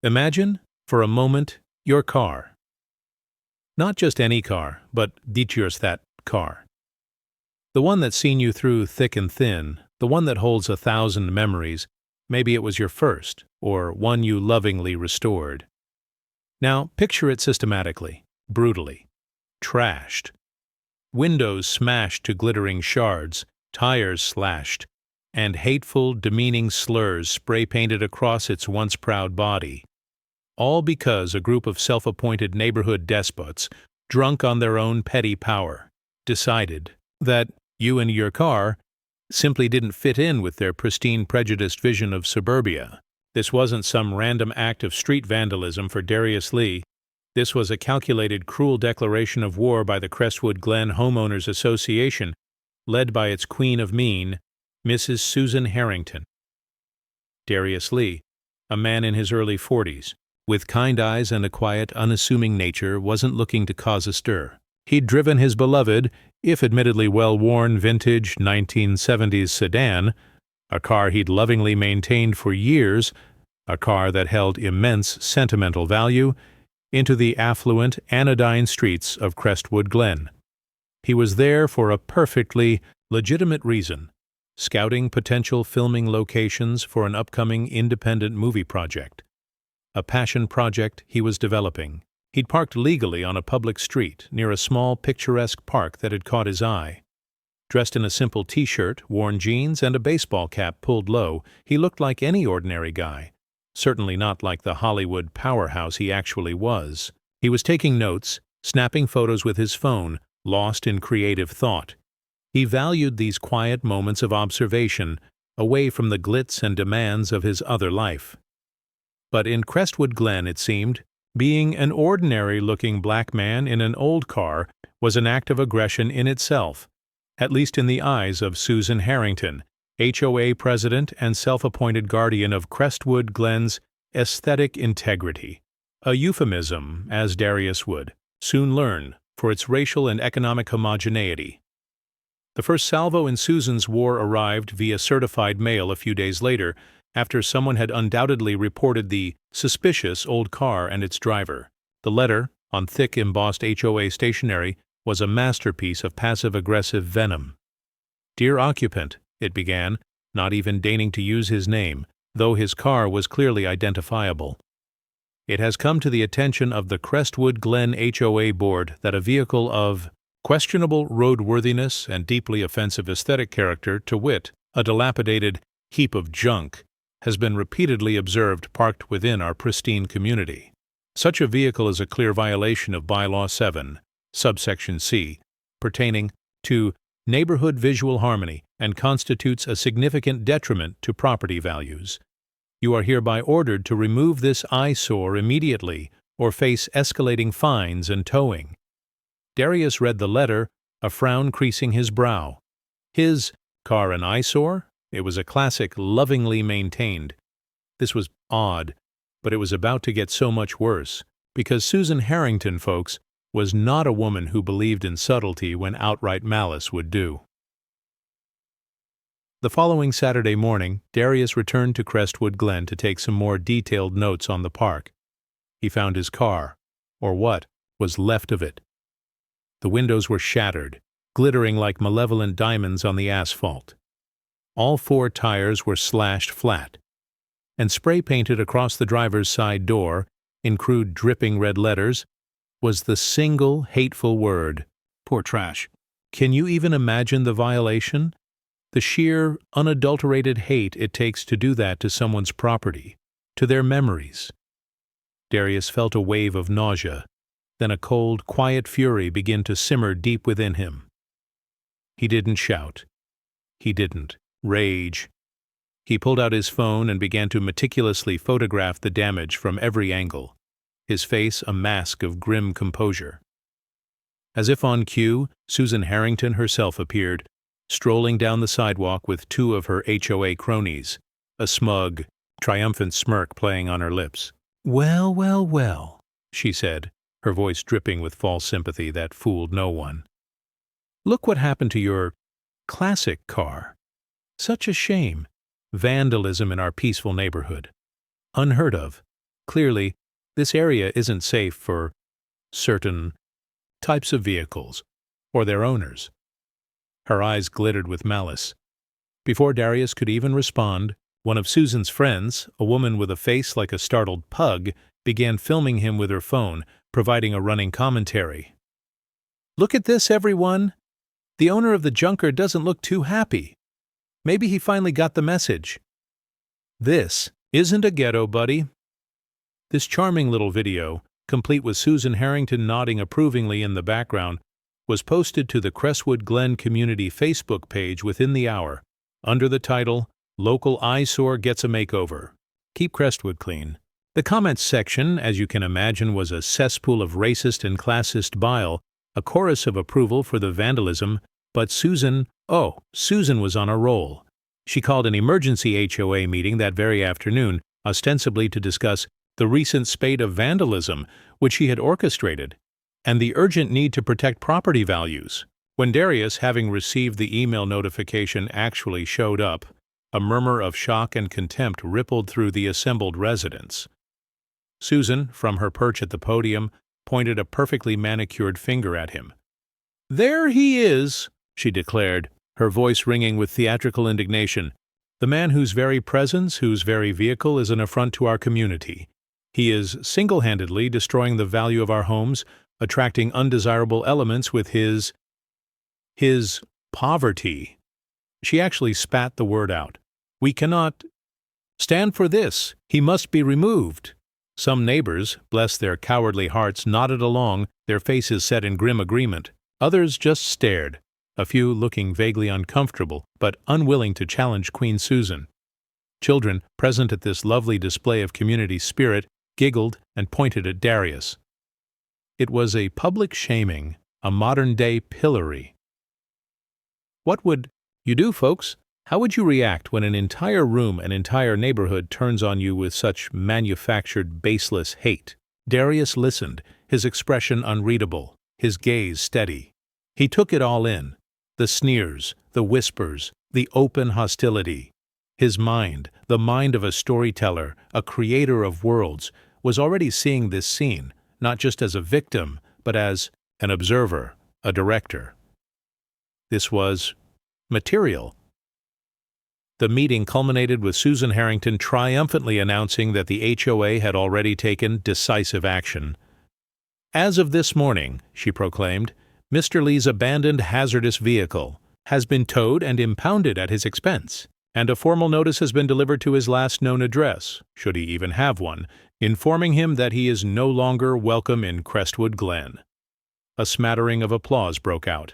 Imagine, for a moment, your car. Not just any car, but that car. The one that's seen you through thick and thin, the one that holds 1,000 memories. Maybe it was your first, or one you lovingly restored. Now, picture it systematically, brutally. Trashed. Windows smashed to glittering shards, tires slashed, and hateful, demeaning slurs spray-painted across its once proud body. All because a group of self-appointed neighborhood despots, drunk on their own petty power, decided that you and your car simply didn't fit in with their pristine, prejudiced vision of suburbia. This wasn't some random act of street vandalism for Darius Lee. This was a calculated, cruel declaration of war by the Crestwood Glen Homeowners Association, led by its queen of mean, Mrs. Susan Harrington. Darius Lee, a man in his early 40s, with kind eyes and a quiet, unassuming nature, wasn't looking to cause a stir. He'd driven his beloved, if admittedly well-worn, vintage 1970s sedan, a car he'd lovingly maintained for years, a car that held immense sentimental value, into the affluent, anodyne streets of Crestwood Glen. He was there for a perfectly legitimate reason, scouting potential filming locations for an upcoming independent movie project. A passion project he was developing. He'd parked legally on a public street near a small picturesque park that had caught his eye. Dressed in a simple t-shirt, worn jeans, and a baseball cap pulled low, he looked like any ordinary guy. Certainly not like the Hollywood powerhouse he actually was. He was taking notes, snapping photos with his phone, lost in creative thought. He valued these quiet moments of observation, away from the glitz and demands of his other life. But in Crestwood Glen, it seemed, being an ordinary-looking black man in an old car was an act of aggression in itself, at least in the eyes of Susan Harrington, HOA president and self-appointed guardian of Crestwood Glen's aesthetic integrity. A euphemism, as Darius would soon learn, for its racial and economic homogeneity. The first salvo in Susan's war arrived via certified mail a few days later, after someone had undoubtedly reported the suspicious old car and its driver. The letter, on thick embossed HOA stationery, was a masterpiece of passive-aggressive venom. "Dear occupant," it began, not even deigning to use his name, though his car was clearly identifiable. "It has come to the attention of the Crestwood Glen HOA board that a vehicle of questionable roadworthiness and deeply offensive aesthetic character, to wit, a dilapidated heap of junk, has been repeatedly observed parked within our pristine community. Such a vehicle is a clear violation of Bylaw 7, subsection C, pertaining to neighborhood visual harmony and constitutes a significant detriment to property values. You are hereby ordered to remove this eyesore immediately or face escalating fines and towing." Darius read the letter, a frown creasing his brow. His car an eyesore? It was a classic, lovingly maintained. This was odd, but it was about to get so much worse, because Susan Harrington, folks, was not a woman who believed in subtlety when outright malice would do. The following Saturday morning, Darius returned to Crestwood Glen to take some more detailed notes on the park. He found his car, or what was left of it. The windows were shattered, glittering like malevolent diamonds on the asphalt. All 4 tires were slashed flat, and spray-painted across the driver's side door, in crude dripping red letters, was the single hateful word, "Poor trash." Can you even imagine the violation? The sheer, unadulterated hate it takes to do that to someone's property, to their memories. Darius felt a wave of nausea, then a cold, quiet fury begin to simmer deep within him. He didn't shout. He didn't rage. He pulled out his phone and began to meticulously photograph the damage from every angle, his face a mask of grim composure. As if on cue, Susan Harrington herself appeared, strolling down the sidewalk with 2 of her HOA cronies, a smug, triumphant smirk playing on her lips. "Well, well, well," she said, her voice dripping with false sympathy that fooled no one. "Look what happened to your classic car. Such a shame. Vandalism in our peaceful neighborhood. Unheard of. Clearly, this area isn't safe for certain types of vehicles or their owners. Her eyes glittered with malice. Before Darius could even respond, one of Susan's friends, a woman with a face like a startled pug, began filming him with her phone, providing a running commentary. "Look at this, everyone! The owner of the junker doesn't look too happy. Maybe he finally got the message. This isn't a ghetto, buddy." This charming little video, complete with Susan Harrington nodding approvingly in the background, was posted to the Crestwood Glen Community Facebook page within the hour, under the title, "Local Eyesore Gets a Makeover. Keep Crestwood Clean." The comments section, as you can imagine, was a cesspool of racist and classist bile, a chorus of approval for the vandalism, but Susan was on a roll. She called an emergency HOA meeting that very afternoon, ostensibly to discuss the recent spate of vandalism which she had orchestrated, and the urgent need to protect property values. When Darius, having received the email notification, actually showed up, a murmur of shock and contempt rippled through the assembled residents. Susan, from her perch at the podium, pointed a perfectly manicured finger at him. "There he is," she declared, her voice ringing with theatrical indignation. "The man whose very presence, whose very vehicle is an affront to our community. He is single-handedly destroying the value of our homes, attracting undesirable elements with his poverty." She actually spat the word out. "We cannot stand for this. He must be removed." Some neighbors, bless their cowardly hearts, nodded along, their faces set in grim agreement. Others just stared, a few looking vaguely uncomfortable, but unwilling to challenge Queen Susan. Children, present at this lovely display of community spirit, giggled and pointed at Darius. It was a public shaming, a modern-day pillory. What would you do, folks? How would you react when an entire room, an entire neighborhood turns on you with such manufactured, baseless hate? Darius listened, his expression unreadable, his gaze steady. He took it all in, the sneers, the whispers, the open hostility. His mind, the mind of a storyteller, a creator of worlds, was already seeing this scene, not just as a victim, but as an observer, a director. This was material. The meeting culminated with Susan Harrington triumphantly announcing that the HOA had already taken decisive action. "As of this morning," she proclaimed, "Mr. Lee's abandoned hazardous vehicle has been towed and impounded at his expense, and a formal notice has been delivered to his last known address, should he even have one, informing him that he is no longer welcome in Crestwood Glen." A smattering of applause broke out.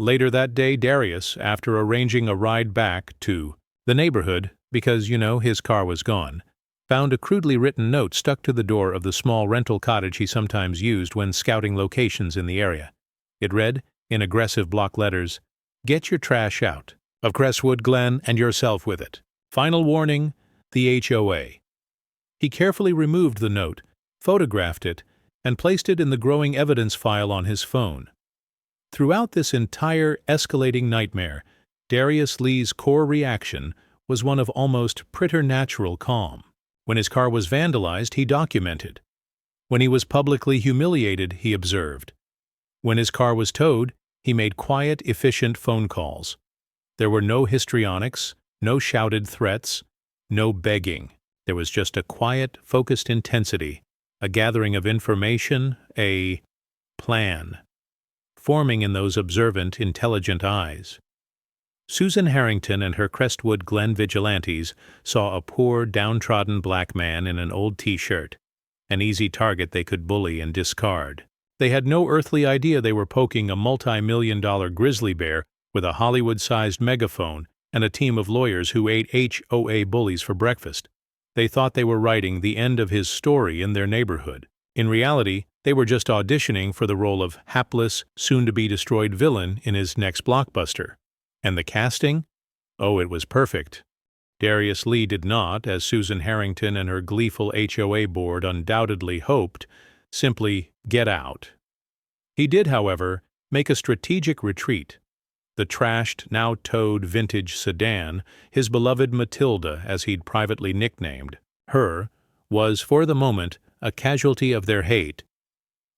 Later that day, Darius, after arranging a ride back to the neighborhood, because, his car was gone, found a crudely written note stuck to the door of the small rental cottage he sometimes used when scouting locations in the area. It read, in aggressive block letters, "Get your trash out of Crestwood Glen and yourself with it. Final warning, the HOA." He carefully removed the note, photographed it, and placed it in the growing evidence file on his phone. Throughout this entire escalating nightmare, Darius Lee's core reaction was one of almost preternatural calm. When his car was vandalized, he documented. When he was publicly humiliated, he observed. When his car was towed, he made quiet, efficient phone calls. There were no histrionics, no shouted threats, no begging. There was just a quiet, focused intensity, a gathering of information, a plan, forming in those observant, intelligent eyes. Susan Harrington and her Crestwood Glen vigilantes saw a poor, downtrodden black man in an old T-shirt, an easy target they could bully and discard. They had no earthly idea they were poking a multi-million-dollar grizzly bear with a Hollywood-sized megaphone and a team of lawyers who ate HOA bullies for breakfast. They thought they were writing the end of his story in their neighborhood. In reality, they were just auditioning for the role of hapless, soon-to-be-destroyed villain in his next blockbuster. And the casting? Oh, it was perfect. Darius Lee did not, as Susan Harrington and her gleeful HOA board undoubtedly hoped, simply get out. He did, however, make a strategic retreat. The trashed, now towed vintage sedan, his beloved Matilda as he'd privately nicknamed her, was, for the moment, a casualty of their hate.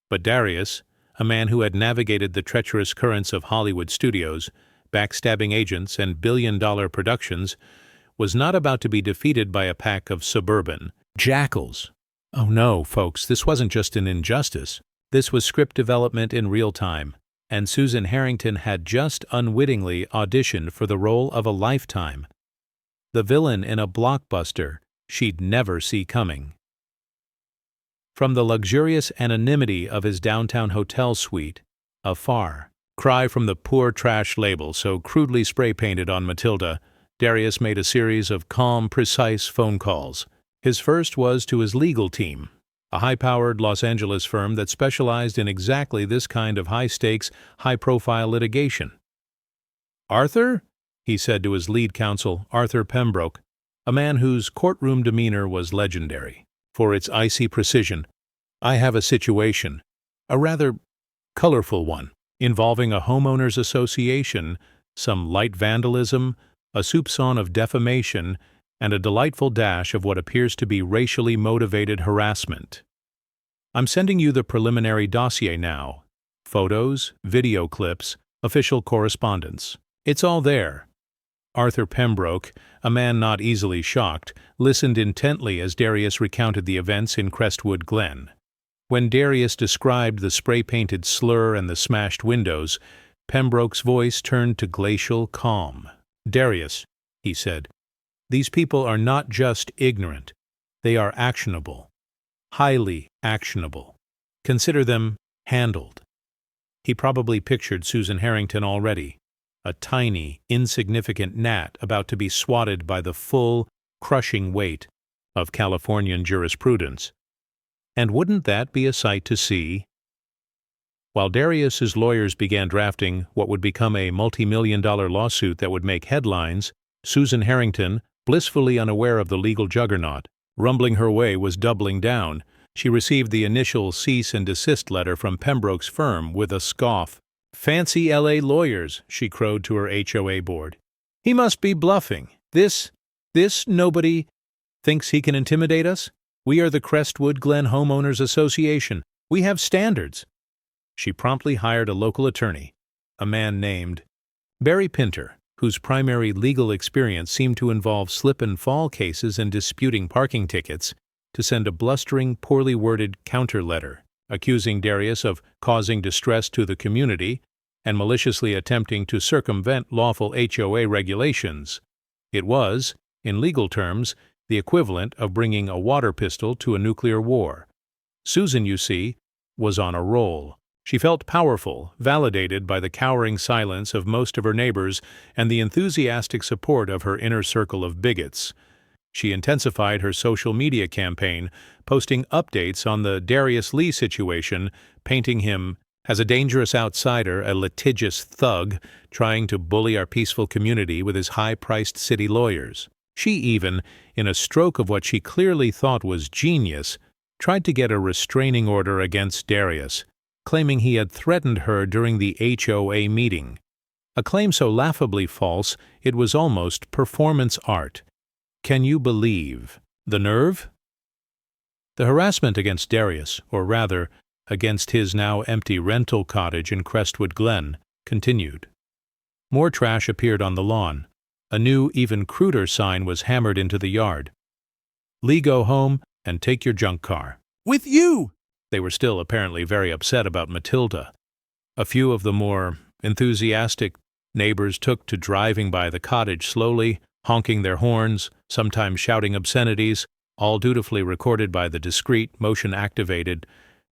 But Darius, a man who had navigated the treacherous currents of Hollywood studios, backstabbing agents, and billion-dollar productions, was not about to be defeated by a pack of suburban jackals. Oh no, folks, this wasn't just an injustice. This was script development in real time, and Susan Harrington had just unwittingly auditioned for the role of a lifetime. The villain in a blockbuster she'd never see coming. From the luxurious anonymity of his downtown hotel suite, a far cry from the poor trash label so crudely spray-painted on Matilda, Darius made a series of calm, precise phone calls. His first was to his legal team, a high-powered Los Angeles firm that specialized in exactly this kind of high-stakes, high-profile litigation. "Arthur?" he said to his lead counsel, Arthur Pembroke, a man whose courtroom demeanor was legendary for its icy precision. "I have a situation, a rather colorful one, involving a homeowners association, some light vandalism, a soupçon of defamation, and a delightful dash of what appears to be racially motivated harassment. I'm sending you the preliminary dossier now. Photos, video clips, official correspondence. It's all there." Arthur Pembroke, a man not easily shocked, listened intently as Darius recounted the events in Crestwood Glen. When Darius described the spray-painted slur and the smashed windows, Pembroke's voice turned to glacial calm. "Darius," he said, "these people are not just ignorant. They are actionable. Highly actionable. Consider them handled." He probably pictured Susan Harrington already, a tiny, insignificant gnat about to be swatted by the full, crushing weight of Californian jurisprudence. And wouldn't that be a sight to see? While Darius's lawyers began drafting what would become a multi-million-dollar lawsuit that would make headlines, Susan Harrington, blissfully unaware of the legal juggernaut, rumbling her way, was doubling down. She received the initial cease and desist letter from Pembroke's firm with a scoff. "Fancy L.A. lawyers," she crowed to her HOA board. "He must be bluffing. This nobody thinks he can intimidate us? We are the Crestwood Glen Homeowners Association. We have standards." She promptly hired a local attorney, a man named Barry Pinter, whose primary legal experience seemed to involve slip-and-fall cases and disputing parking tickets, to send a blustering, poorly worded counter letter, accusing Darius of causing distress to the community and maliciously attempting to circumvent lawful HOA regulations. It was, in legal terms, the equivalent of bringing a water pistol to a nuclear war. Susan, you see, was on a roll. She felt powerful, validated by the cowering silence of most of her neighbors and the enthusiastic support of her inner circle of bigots. She intensified her social media campaign, posting updates on the Darius Lee situation, painting him as a dangerous outsider, a litigious thug, trying to bully our peaceful community with his high-priced city lawyers. She even, in a stroke of what she clearly thought was genius, tried to get a restraining order against Darius, claiming he had threatened her during the HOA meeting. A claim so laughably false it was almost performance art. Can you believe the nerve? The harassment against Darius, or rather, against his now empty rental cottage in Crestwood Glen, continued. More trash appeared on the lawn. A new, even cruder sign was hammered into the yard. "Lee, go home and take your junk car." "With you!" They were still apparently very upset about Matilda. A few of the more enthusiastic neighbors took to driving by the cottage slowly, honking their horns, sometimes shouting obscenities, all dutifully recorded by the discreet, motion-activated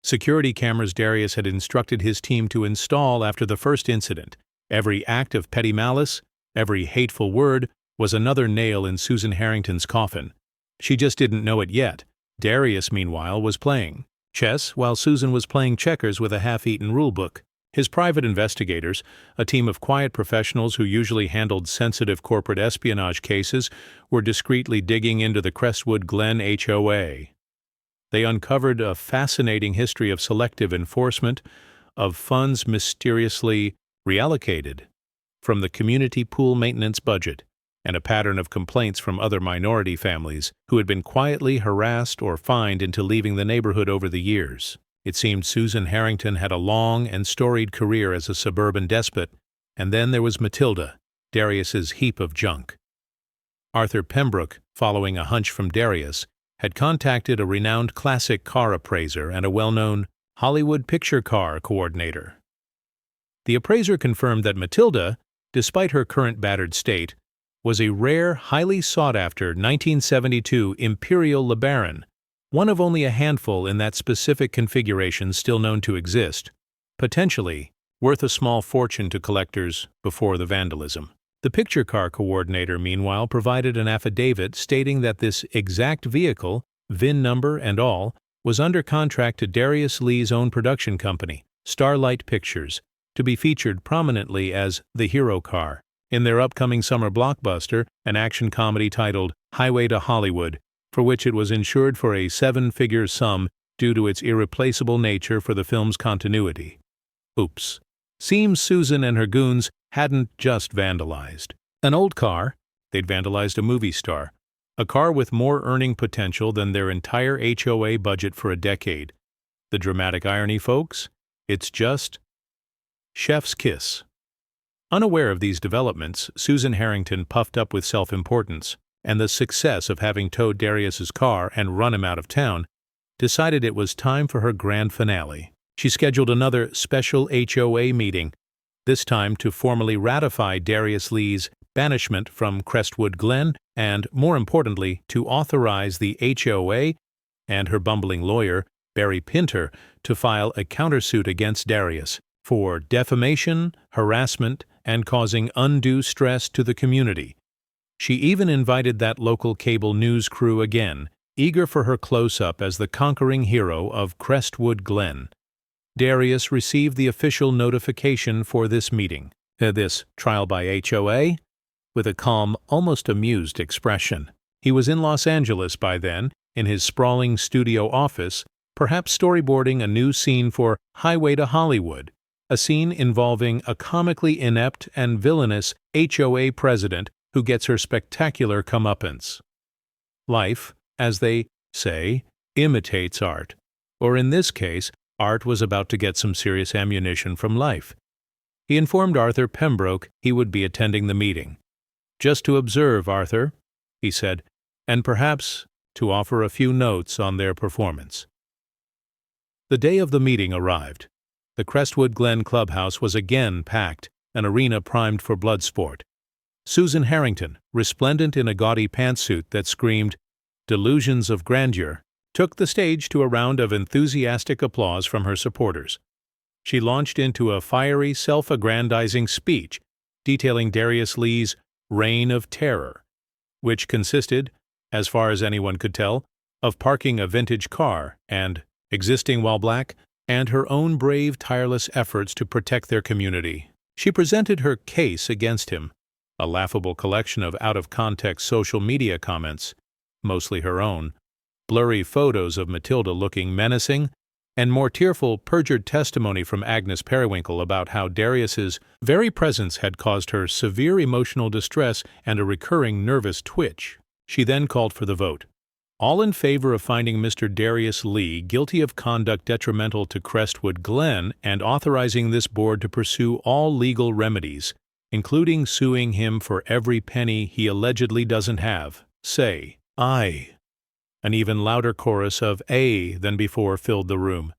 security cameras Darius had instructed his team to install after the first incident. Every act of petty malice, every hateful word, was another nail in Susan Harrington's coffin. She just didn't know it yet. Darius, meanwhile, was playing chess while Susan was playing checkers with a half-eaten rulebook. His private investigators, a team of quiet professionals who usually handled sensitive corporate espionage cases, were discreetly digging into the Crestwood Glen HOA. They uncovered a fascinating history of selective enforcement, of funds mysteriously reallocated from the community pool maintenance budget, and a pattern of complaints from other minority families who had been quietly harassed or fined into leaving the neighborhood over the years. It seemed Susan Harrington had a long and storied career as a suburban despot, and then there was Matilda, Darius's heap of junk. Arthur Pembroke, following a hunch from Darius, had contacted a renowned classic car appraiser and a well-known Hollywood picture car coordinator. The appraiser confirmed that Matilda, despite her current battered state, was a rare, highly sought-after 1972 Imperial LeBaron, one of only a handful in that specific configuration still known to exist, potentially worth a small fortune to collectors before the vandalism. The picture car coordinator, meanwhile, provided an affidavit stating that this exact vehicle, VIN number and all, was under contract to Darius Lee's own production company, Starlight Pictures, to be featured prominently as the hero car in their upcoming summer blockbuster, an action comedy titled Highway to Hollywood, for which it was insured for a seven-figure sum due to its irreplaceable nature for the film's continuity. Oops. Seems Susan and her goons hadn't just vandalized an old car, they'd vandalized a movie star, a car with more earning potential than their entire HOA budget for a decade. The dramatic irony, folks? It's just chef's kiss. Unaware of these developments, Susan Harrington, puffed up with self-importance and the success of having towed Darius's car and run him out of town, decided it was time for her grand finale. She scheduled another special HOA meeting, this time to formally ratify Darius Lee's banishment from Crestwood Glen and, more importantly, to authorize the HOA and her bumbling lawyer, Barry Pinter, to file a countersuit against Darius for defamation, harassment, and causing undue stress to the community. She even invited that local cable news crew again, eager for her close-up as the conquering hero of Crestwood Glen. Darius received the official notification for this meeting, this trial by HOA, with a calm, almost amused expression. He was in Los Angeles by then, in his sprawling studio office, perhaps storyboarding a new scene for Highway to Hollywood, a scene involving a comically inept and villainous HOA president who gets her spectacular comeuppance. Life, as they say, imitates art, or in this case, art was about to get some serious ammunition from life. He informed Arthur Pembroke he would be attending the meeting. "Just to observe, Arthur," he said, "and perhaps to offer a few notes on their performance." The day of the meeting arrived. The Crestwood Glen clubhouse was again packed, an arena primed for blood sport. Susan Harrington, resplendent in a gaudy pantsuit that screamed "Delusions of Grandeur," took the stage to a round of enthusiastic applause from her supporters. She launched into a fiery, self-aggrandizing speech detailing Darius Lee's reign of terror, which consisted, as far as anyone could tell, of parking a vintage car and existing while black, and her own brave, tireless efforts to protect their community. She presented her case against him, a laughable collection of out-of-context social media comments, mostly her own, blurry photos of Matilda looking menacing, and more tearful, perjured testimony from Agnes Periwinkle about how Darius's very presence had caused her severe emotional distress and a recurring nervous twitch. She then called for the vote. All in favor of finding Mr. Darius Lee guilty of conduct detrimental to Crestwood Glen and authorizing this board to pursue all legal remedies, including suing him for every penny he allegedly doesn't have, say, "Aye." An even louder chorus of "Aye" than before filled the room.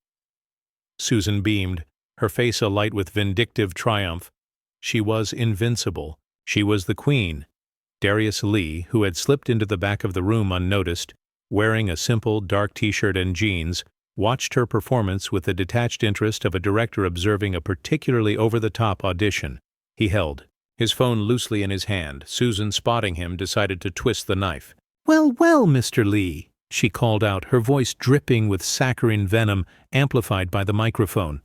Susan beamed, her face alight with vindictive triumph. She was invincible. She was the queen. Darius Lee, who had slipped into the back of the room unnoticed, wearing a simple dark t-shirt and jeans, watched her performance with the detached interest of a director observing a particularly over-the-top audition. He held his phone loosely in his hand. Susan, spotting him, decided to twist the knife. "Well, well, Mr. Lee," she called out, her voice dripping with saccharine venom amplified by the microphone.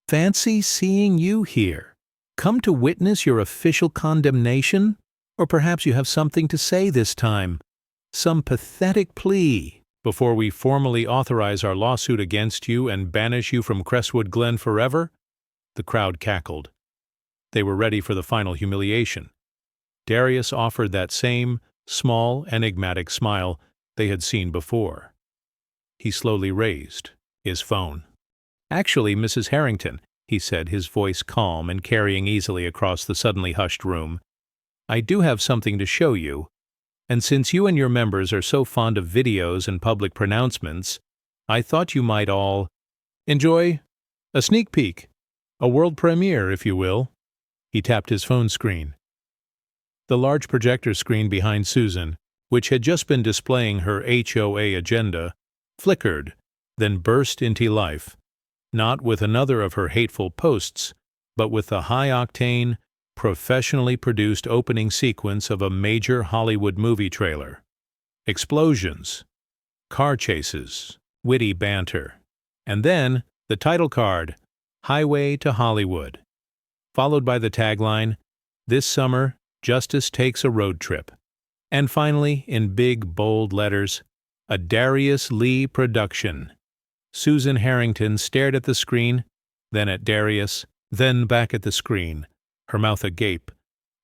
"Fancy seeing you here. Come to witness your official condemnation? Or perhaps you have something to say this time. Some pathetic plea before we formally authorize our lawsuit against you and banish you from Crestwood Glen forever?" The crowd cackled. They were ready for the final humiliation. Darius offered that same, small, enigmatic smile they had seen before. He slowly raised his phone. "Actually, Mrs. Harrington," he said, his voice calm and carrying easily across the suddenly hushed room, "I do have something to show you, and since you and your members are so fond of videos and public pronouncements, I thought you might all enjoy a sneak peek, a world premiere, if you will." He tapped his phone screen. The large projector screen behind Susan, which had just been displaying her HOA agenda, flickered, then burst into life, not with another of her hateful posts, but with the high-octane, professionally produced opening sequence of a major Hollywood movie trailer. Explosions, car chases, witty banter, and then the title card, "Highway to Hollywood," followed by the tagline, "This summer, Justice takes a road trip." And finally, in big, bold letters, "A Darius Lee production." Susan Harrington stared at the screen, then at Darius, then back at the screen, her mouth agape,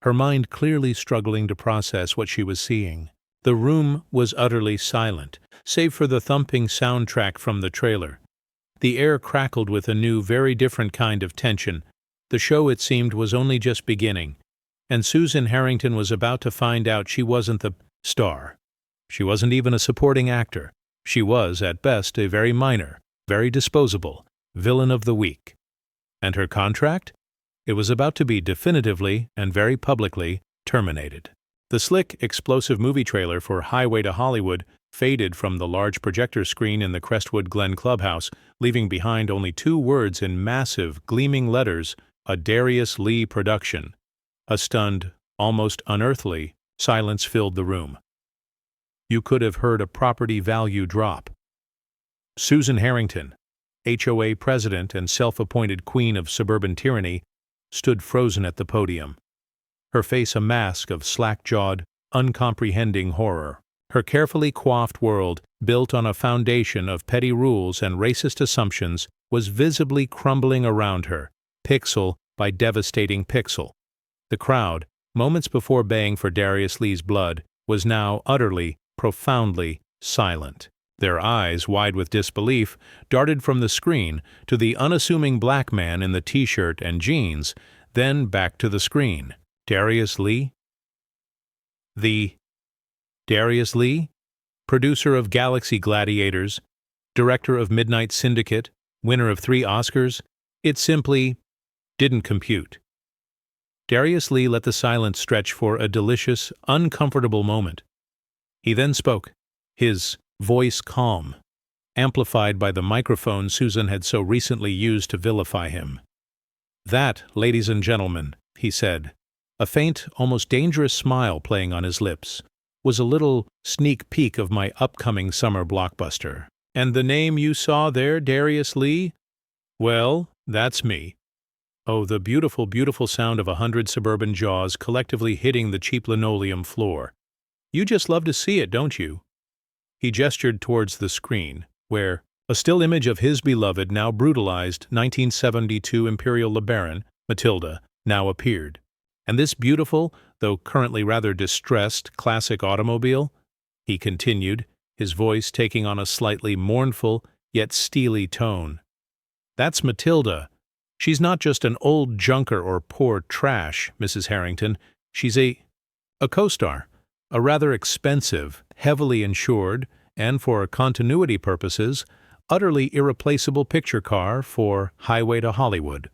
her mind clearly struggling to process what she was seeing. The room was utterly silent, save for the thumping soundtrack from the trailer. The air crackled with a new, very different kind of tension. The show, it seemed, was only just beginning, and Susan Harrington was about to find out she wasn't the star. She wasn't even a supporting actor. She was, at best, a very minor, very disposable villain of the week. And her contract? It was about to be definitively and very publicly terminated. The slick, explosive movie trailer for Highway to Hollywood faded from the large projector screen in the Crestwood Glen clubhouse, leaving behind only 2 words in massive, gleaming letters, "A Darius Lee production." A stunned, almost unearthly, silence filled the room. You could have heard a property value drop. Susan Harrington, HOA president and self-appointed queen of suburban tyranny, stood frozen at the podium, her face a mask of slack-jawed, uncomprehending horror. Her carefully coiffed world, built on a foundation of petty rules and racist assumptions, was visibly crumbling around her, pixel by devastating pixel. The crowd, moments before baying for Darius Lee's blood, was now utterly, profoundly silent. Their eyes, wide with disbelief, darted from the screen to the unassuming black man in the t-shirt and jeans, then back to the screen. Darius Lee? The Darius Lee? Producer of Galaxy Gladiators, director of Midnight Syndicate, winner of 3 Oscars, it simply didn't compute. Darius Lee let the silence stretch for a delicious, uncomfortable moment. He then spoke, his voice calm, amplified by the microphone Susan had so recently used to vilify him. "That, ladies and gentlemen," he said, a faint, almost dangerous smile playing on his lips, "was a little sneak peek of my upcoming summer blockbuster. And the name you saw there, Darius Lee? Well, that's me." Oh, the beautiful, beautiful sound of 100 suburban jaws collectively hitting the cheap linoleum floor. You just love to see it, don't you? He gestured towards the screen, where a still image of his beloved, now brutalized 1972 Imperial LeBaron, Matilda, now appeared. And this beautiful, though currently rather distressed, classic automobile, he continued, his voice taking on a slightly mournful yet steely tone. "That's Matilda. She's not just an old junker or poor trash, Mrs. Harrington. She's a co-star, a rather expensive, heavily insured, and for continuity purposes, utterly irreplaceable picture car for Highway to Hollywood.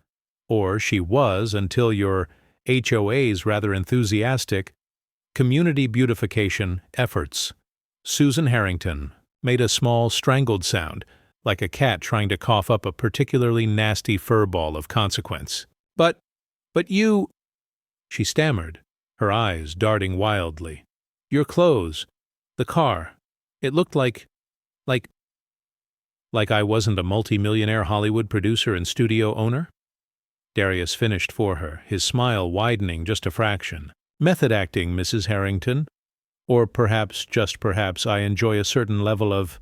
Or she was until your HOA's rather enthusiastic community beautification efforts." Susan Harrington made a small strangled sound, like a cat trying to cough up a particularly nasty furball of consequence. But you," she stammered, her eyes darting wildly. "Your clothes, the car, it looked like I wasn't a multi-millionaire Hollywood producer and studio owner?" Darius finished for her, his smile widening just a fraction. "Method acting, Mrs. Harrington. Or perhaps, just perhaps, I enjoy a certain level of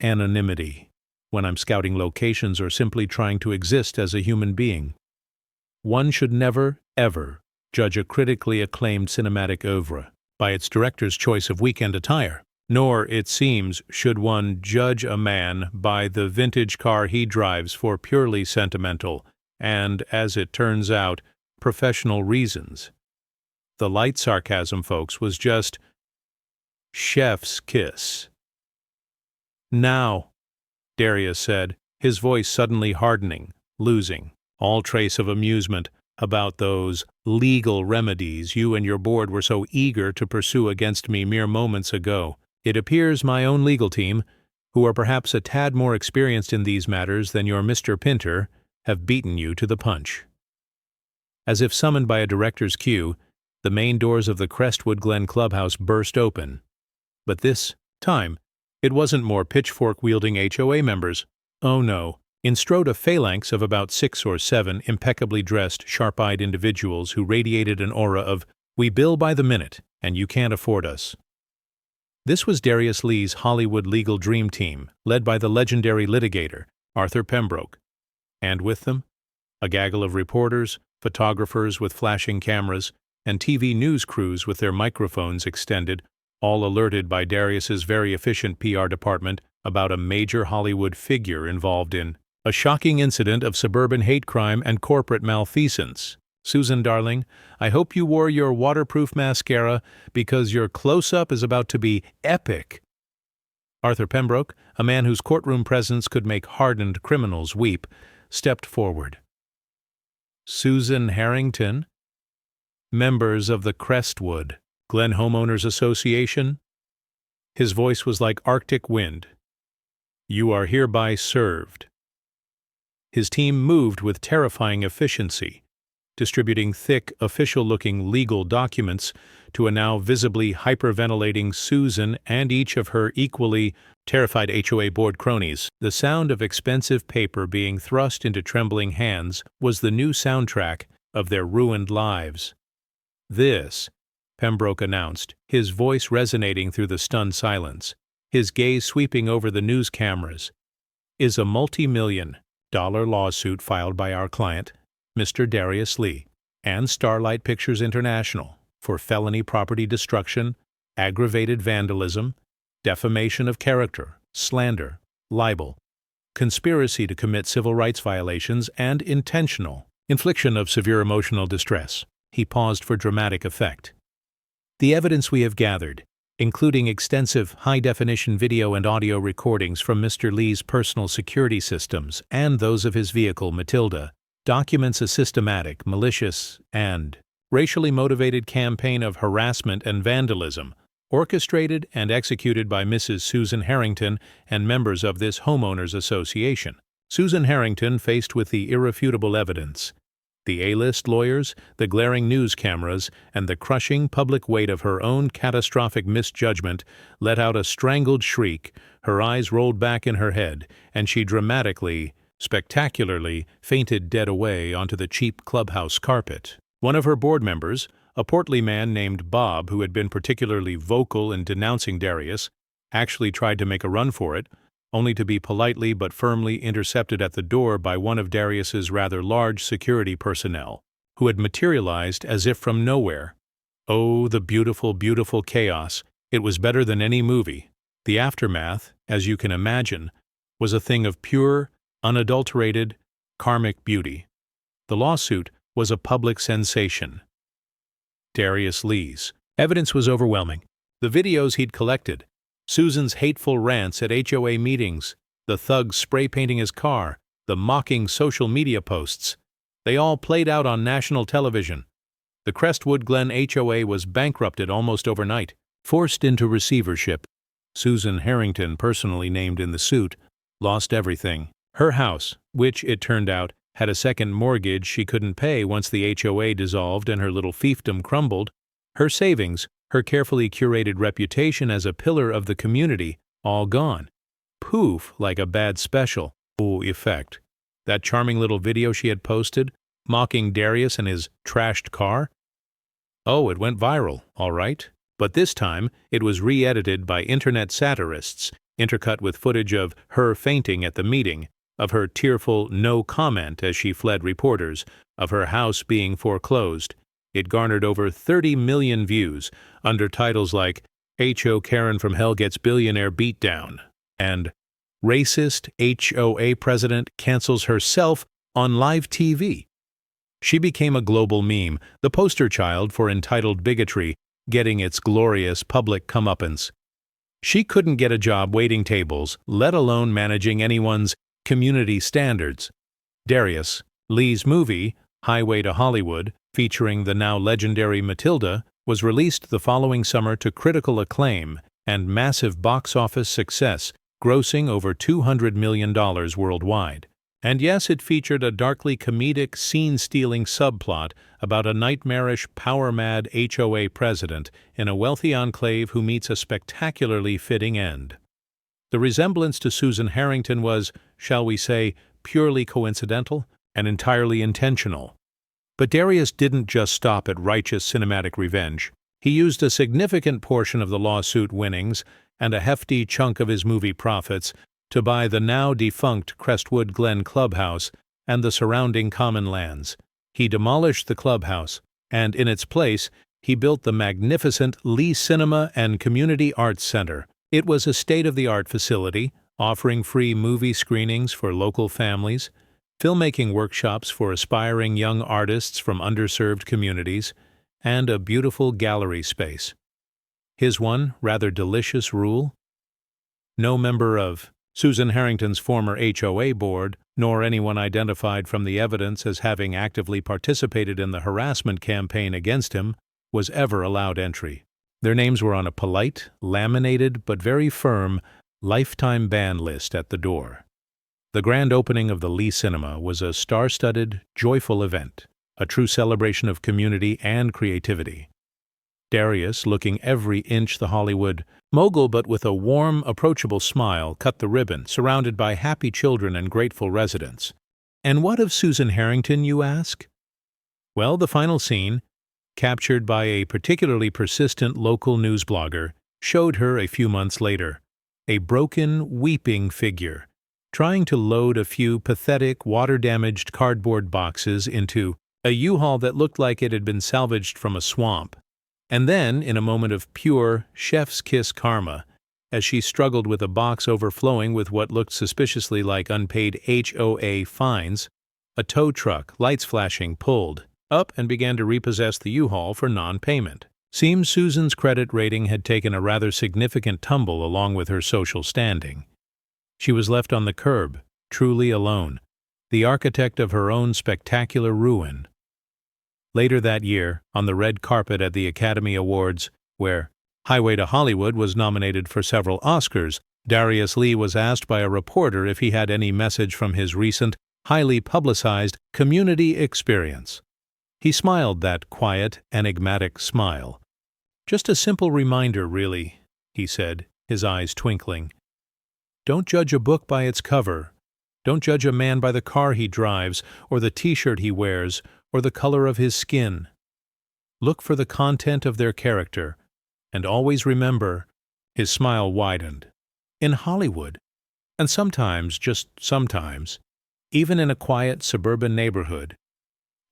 anonymity when I'm scouting locations or simply trying to exist as a human being. One should never, ever judge a critically acclaimed cinematic oeuvre by its director's choice of weekend attire, nor, it seems, should one judge a man by the vintage car he drives for purely sentimental and, as it turns out, professional reasons. The light sarcasm, folks, was just chef's kiss. "Now," Darius said, his voice suddenly hardening, losing all trace of amusement about those legal remedies you and your board were so eager to pursue against me mere moments ago. "It appears my own legal team, who are perhaps a tad more experienced in these matters than your Mr. Pinter, have beaten you to the punch." As if summoned by a director's cue, the main doors of the Crestwood Glen clubhouse burst open. But this time, it wasn't more pitchfork-wielding HOA members. Oh no. In strode a phalanx of about 6 or 7 impeccably dressed, sharp-eyed individuals who radiated an aura of, "We bill by the minute, and you can't afford us." This was Darius Lee's Hollywood legal dream team, led by the legendary litigator, Arthur Pembroke. And with them, a gaggle of reporters, photographers with flashing cameras, and TV news crews with their microphones extended, all alerted by Darius's very efficient PR department about a major Hollywood figure involved in a shocking incident of suburban hate crime and corporate malfeasance. "Susan, darling, I hope you wore your waterproof mascara because your close-up is about to be epic." Arthur Pembroke, a man whose courtroom presence could make hardened criminals weep, stepped forward. "Susan Harrington, members of the Crestwood Glen Homeowners Association." His voice was like Arctic wind. "You are hereby served." His team moved with terrifying efficiency, distributing thick, official-looking legal documents to a now visibly hyperventilating Susan and each of her equally terrified HOA board cronies. The sound of expensive paper being thrust into trembling hands was the new soundtrack of their ruined lives. "This," Pembroke announced, his voice resonating through the stunned silence, his gaze sweeping over the news cameras, "is a multi-million-dollar lawsuit filed by our client, Mr. Darius Lee, and Starlight Pictures International for felony property destruction, aggravated vandalism, defamation of character, slander, libel, conspiracy to commit civil rights violations, and intentional infliction of severe emotional distress." He paused for dramatic effect. "The evidence we have gathered, including extensive high-definition video and audio recordings from Mr. Lee's personal security systems and those of his vehicle, Matilda, documents a systematic, malicious, and racially motivated campaign of harassment and vandalism, orchestrated and executed by Mrs. Susan Harrington and members of this homeowners association." Susan Harrington, faced with the irrefutable evidence, the A-list lawyers, the glaring news cameras, and the crushing public weight of her own catastrophic misjudgment, let out a strangled shriek, her eyes rolled back in her head, and she dramatically, spectacularly, fainted dead away onto the cheap clubhouse carpet. One of her board members, a portly man named Bob who had been particularly vocal in denouncing Darius, actually tried to make a run for it, only to be politely but firmly intercepted at the door by one of Darius's rather large security personnel, who had materialized as if from nowhere. Oh, the beautiful, beautiful chaos! It was better than any movie. The aftermath, as you can imagine, was a thing of pure, unadulterated, karmic beauty. The lawsuit was a public sensation. Darius Lee's evidence was overwhelming. The videos he'd collected, Susan's hateful rants at HOA meetings, the thugs spray-painting his car, the mocking social media posts, they all played out on national television. The Crestwood Glen HOA was bankrupted almost overnight, forced into receivership. Susan Harrington, personally named in the suit, lost everything. Her house, which, it turned out, had a second mortgage she couldn't pay once the HOA dissolved and her little fiefdom crumbled, her savings, her carefully curated reputation as a pillar of the community, all gone. Poof, like a bad special. Ooh, effect. That charming little video she had posted, mocking Darius and his trashed car? Oh, it went viral, all right. But this time, it was re-edited by internet satirists, intercut with footage of her fainting at the meeting, of her tearful no comment as she fled reporters, of her house being foreclosed, It garnered over 30 million views under titles like HO Karen from Hell Gets Billionaire Beatdown and Racist HOA President Cancels Herself on Live TV. She became a global meme, the poster child for entitled bigotry, getting its glorious public comeuppance. She couldn't get a job waiting tables, let alone managing anyone's community standards. Darius Lee's movie, Highway to Hollywood, featuring the now legendary Matilda, was released the following summer to critical acclaim and massive box office success, grossing over $200 million worldwide. And yes, it featured a darkly comedic, scene-stealing subplot about a nightmarish, power-mad HOA president in a wealthy enclave who meets a spectacularly fitting end. The resemblance to Susan Harrington was, shall we say, purely coincidental and entirely intentional. But Darius didn't just stop at righteous cinematic revenge. He used a significant portion of the lawsuit winnings and a hefty chunk of his movie profits to buy the now-defunct Crestwood Glen Clubhouse and the surrounding common lands. He demolished the clubhouse, and in its place, he built the magnificent Lee Cinema and Community Arts Center. It was a state-of-the-art facility, offering free movie screenings for local families, filmmaking workshops for aspiring young artists from underserved communities, and a beautiful gallery space. His one rather delicious rule? No member of Susan Harrington's former HOA board, nor anyone identified from the evidence as having actively participated in the harassment campaign against him, was ever allowed entry. Their names were on a polite, laminated, but very firm, lifetime ban list at the door. The grand opening of the Lee Cinema was a star-studded, joyful event, a true celebration of community and creativity. Darius, looking every inch the Hollywood mogul but with a warm, approachable smile, cut the ribbon, surrounded by happy children and grateful residents. And what of Susan Harrington, you ask? Well, the final scene, captured by a particularly persistent local news blogger, showed her a few months later, a broken, weeping figure, trying to load a few pathetic, water-damaged cardboard boxes into a U-Haul that looked like it had been salvaged from a swamp. And then, in a moment of pure chef's kiss karma, as she struggled with a box overflowing with what looked suspiciously like unpaid HOA fines, a tow truck, lights flashing, pulled up and began to repossess the U-Haul for non-payment. Seems Susan's credit rating had taken a rather significant tumble along with her social standing. She was left on the curb, truly alone, the architect of her own spectacular ruin. Later that year, on the red carpet at the Academy Awards, where Highway to Hollywood was nominated for several Oscars, Darius Lee was asked by a reporter if he had any message from his recent, highly publicized community experience. He smiled that quiet, enigmatic smile. "Just a simple reminder, really," he said, his eyes twinkling. "Don't judge a book by its cover. Don't judge a man by the car he drives, or the t-shirt he wears, or the color of his skin. Look for the content of their character, and always remember," his smile widened, "in Hollywood, and sometimes, just sometimes, even in a quiet suburban neighborhood,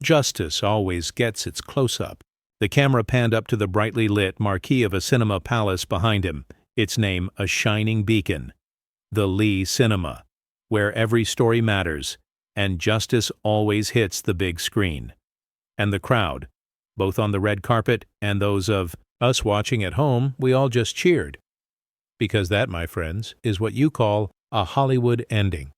justice always gets its close-up." The camera panned up to the brightly lit marquee of a cinema palace behind him, its name a shining beacon. The Lee Cinema, where every story matters, and justice always hits the big screen. And the crowd, both on the red carpet and those of us watching at home, we all just cheered. Because that, my friends, is what you call a Hollywood ending.